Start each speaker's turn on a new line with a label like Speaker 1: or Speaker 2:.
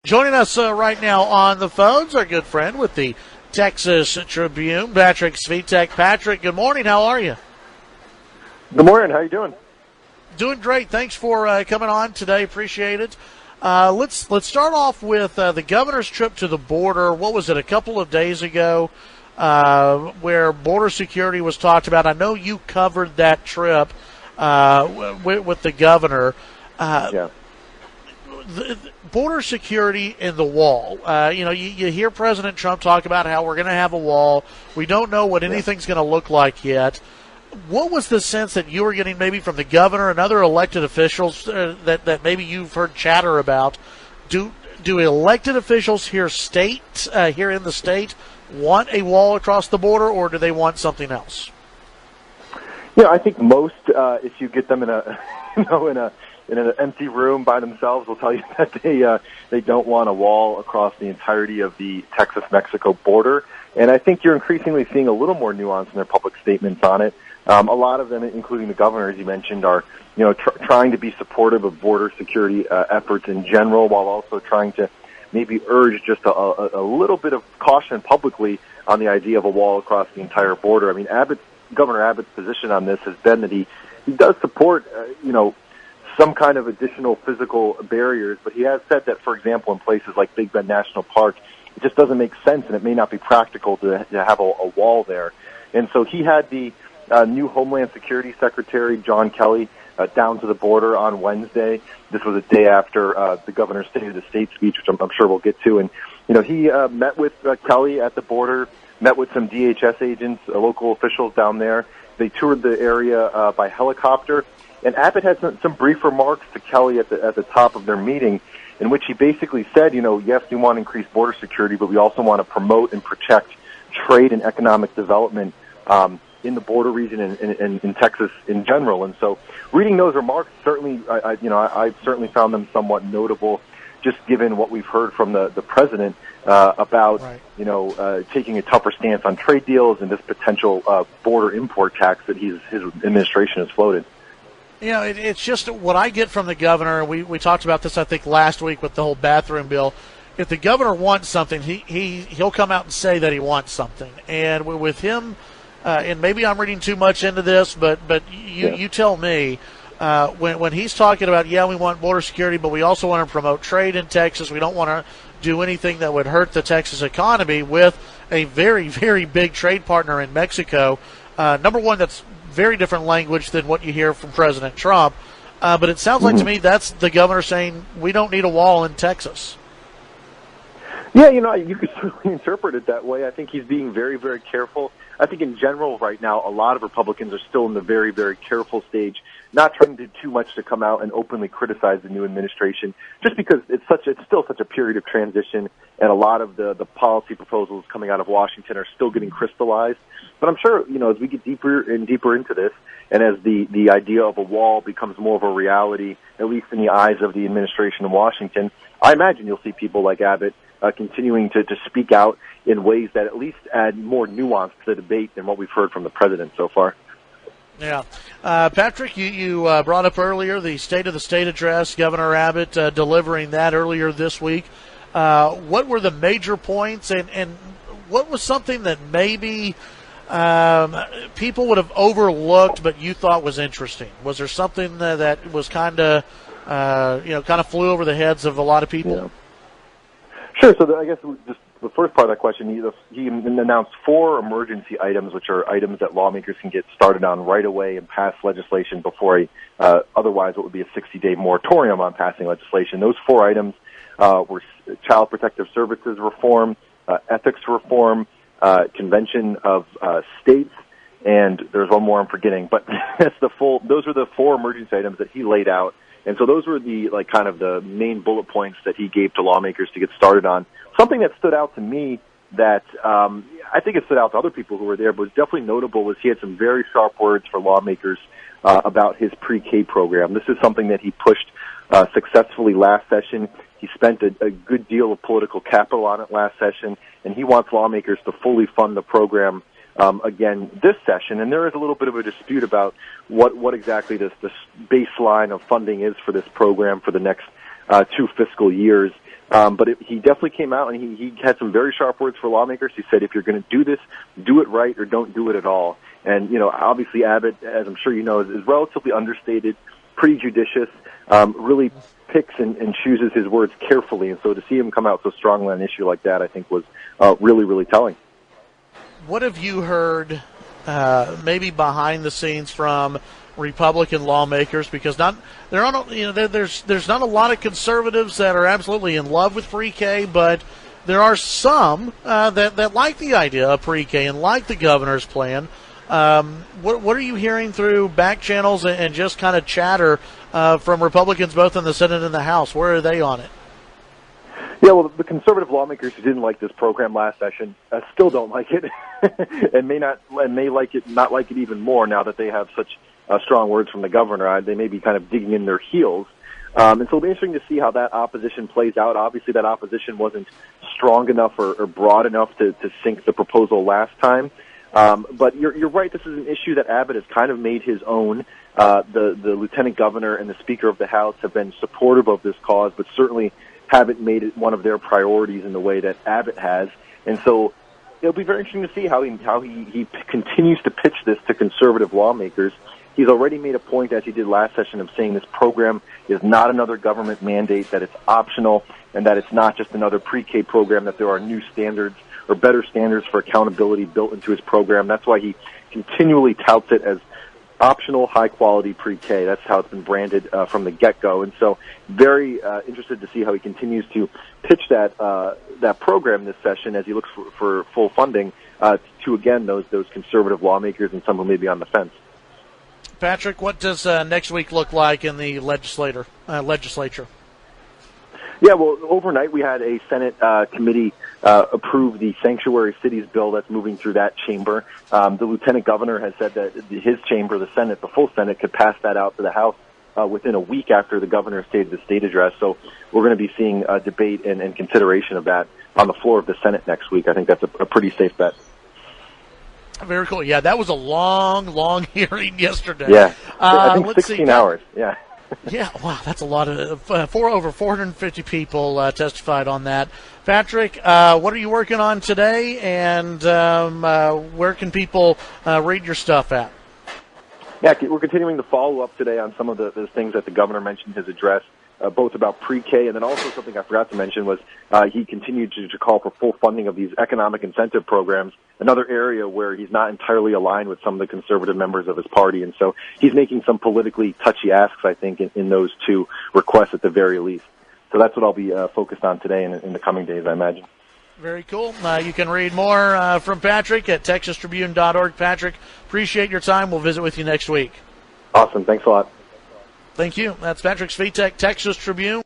Speaker 1: Joining us right now on the phones, our good friend with the Texas Tribune, Patrick Svitek. Patrick, good morning. How are you?
Speaker 2: Good morning. How you doing?
Speaker 1: Doing great. Thanks for coming on today. Appreciate it. Let's start off with the governor's trip to the border. What was it, a couple of days ago, where border security was talked about? I know you covered that trip with the governor.
Speaker 2: Yeah.
Speaker 1: The border security and the wall. You hear President Trump talk about how we're going to have a wall. We don't know what anything's going to look like yet. What was the sense that you were getting maybe from the governor and other elected officials that maybe you've heard chatter about? Do elected officials here in the state want a wall across the border, or do they want something else?
Speaker 2: Yeah, I think most, if you get them in an empty room by themselves, will tell you that they don't want a wall across the entirety of the Texas-Mexico border. And I think you're increasingly seeing a little more nuance in their public statements on it. A lot of them, including the governor, as you mentioned, are trying to be supportive of border security efforts in general, while also trying to maybe urge just a little bit of caution publicly on the idea of a wall across the entire border. I mean, Governor Abbott's position on this has been that he does support, some kind of additional physical barriers, but he has said that, for example, in places like Big Bend National Park, it just doesn't make sense, and it may not be practical to have a wall there. And so he had the new Homeland Security Secretary, John Kelly, down to the border on Wednesday. This was a day after the governor's State of the State speech, which I'm sure we'll get to. And, he met with Kelly at the border, met with some DHS agents, local officials down there. They toured the area by helicopter. And Abbott had some brief remarks to Kelly at the top of their meeting, in which he basically said, yes, we want increased border security, but we also want to promote and protect trade and economic development in the border region and in Texas in general. And so, reading those remarks, certainly, I certainly found them somewhat notable, just given what we've heard from the president about, right, taking a tougher stance on trade deals and this potential border import tax that his administration has floated.
Speaker 1: It's just what I get from the governor. We talked about this, I think, last week with the whole bathroom bill. If the governor wants something, he'll come out and say that he wants something. And with him, and maybe I'm reading too much into this, but you tell me, when he's talking about, we want border security, but we also want to promote trade in Texas. We don't want to do anything that would hurt the Texas economy with a very, very big trade partner in Mexico. Number one, that's very different language than what you hear from President Trump. But it sounds like to me that's the governor saying we don't need a wall in Texas.
Speaker 2: Yeah, you could certainly interpret it that way. I think he's being very, very careful. I think in general right now, a lot of Republicans are still in the very, very careful stage, not trying to do too much to come out and openly criticize the new administration, just because it's still such a period of transition, and a lot of the policy proposals coming out of Washington are still getting crystallized. But I'm sure, as we get deeper and deeper into this, and as the idea of a wall becomes more of a reality, at least in the eyes of the administration in Washington, I imagine you'll see people like Abbott continuing to speak out in ways that at least add more nuance to the debate than what we've heard from the president so far.
Speaker 1: Yeah. Patrick, you brought up earlier the State of the State address, Governor Abbott delivering that earlier this week. What were the major points, and what was something that maybe people would have overlooked but you thought was interesting? Was there something that was kind of flew over the heads of a lot of people?
Speaker 2: Yeah. Sure. So I guess just the first part of that question, he announced 4 emergency items, which are items that lawmakers can get started on right away and pass legislation before otherwise what would be a 60-day moratorium on passing legislation. Those 4 items were Child Protective Services reform, ethics reform, Convention of States, and there's one more I'm forgetting. But those are the 4 emergency items that he laid out. And so those were the main bullet points that he gave to lawmakers to get started on. Something that stood out to me that I think it stood out to other people who were there, but was definitely notable, was he had some very sharp words for lawmakers about his PreK program. This is something that he pushed successfully last session. He spent a good deal of political capital on it last session, and he wants lawmakers to fully fund the program again this session. And there is a little bit of a dispute about what exactly this baseline of funding is for this program for the next 2 fiscal years. But he definitely came out and he had some very sharp words for lawmakers. He said, if you're going to do this, do it right or don't do it at all. And, obviously Abbott, as I'm sure you know, is relatively understated, pretty judicious, really picks and chooses his words carefully. And so to see him come out so strongly on an issue like that, I think was really, really telling.
Speaker 1: What have you heard maybe behind the scenes from Republican lawmakers? Because there's not a lot of conservatives that are absolutely in love with PreK, but there are some that like the idea of PreK and like the governor's plan. What are you hearing through back channels and just kind of chatter from Republicans both in the Senate and the House? Where are they on it?
Speaker 2: Yeah, well, the conservative lawmakers who didn't like this program last session still don't like it, and may not like it even more now that they have such strong words from the governor. They may be kind of digging in their heels, and so it'll be interesting to see how that opposition plays out. Obviously, that opposition wasn't strong enough or broad enough to sink the proposal last time. But you're right. This is an issue that Abbott has kind of made his own. The lieutenant governor and the Speaker of the House have been supportive of this cause, but certainly haven't made it one of their priorities in the way that Abbott has. And so it'll be very interesting to see how he continues to pitch this to conservative lawmakers. He's already made a point, as he did last session, of saying this program is not another government mandate, that it's optional, and that it's not just another PreK program, that there are new standards or better standards for accountability built into his program. That's why he continually touts it as optional, high-quality PreK. That's how it's been branded from the get-go. And so very interested to see how he continues to pitch that program this session as he looks for full funding to, again, those conservative lawmakers and some who may be on the fence.
Speaker 1: Patrick, what does next week look like in the legislature?
Speaker 2: Yeah, well, overnight we had a Senate committee approve the sanctuary cities bill that's moving through that chamber. The lieutenant governor has said that his chamber, the Senate, the full Senate, could pass that out to the House within a week after the governor stated the state address. So we're going to be seeing a debate and consideration of that on the floor of the Senate next week. I think that's a pretty safe bet.
Speaker 1: Very cool. Yeah, that was a long hearing yesterday.
Speaker 2: Yeah, I think 16 hours. Yeah.
Speaker 1: Yeah, wow, that's a lot of over 450 people testified on that. Patrick, what are you working on today, and where can people read your stuff at?
Speaker 2: Yeah, we're continuing to follow up today on some of the things that the governor mentioned in his address, both about PreK, and then also something I forgot to mention was he continued to call for full funding of these economic incentive programs, another area where he's not entirely aligned with some of the conservative members of his party. And so he's making some politically touchy asks, I think, in those two requests at the very least. So that's what I'll be focused on today and in the coming days, I imagine.
Speaker 1: Very cool. You can read more from Patrick at texastribune.org. Patrick, appreciate your time. We'll visit with you next week.
Speaker 2: Awesome. Thanks a lot.
Speaker 1: Thank you. That's Patrick Svitek, Texas Tribune.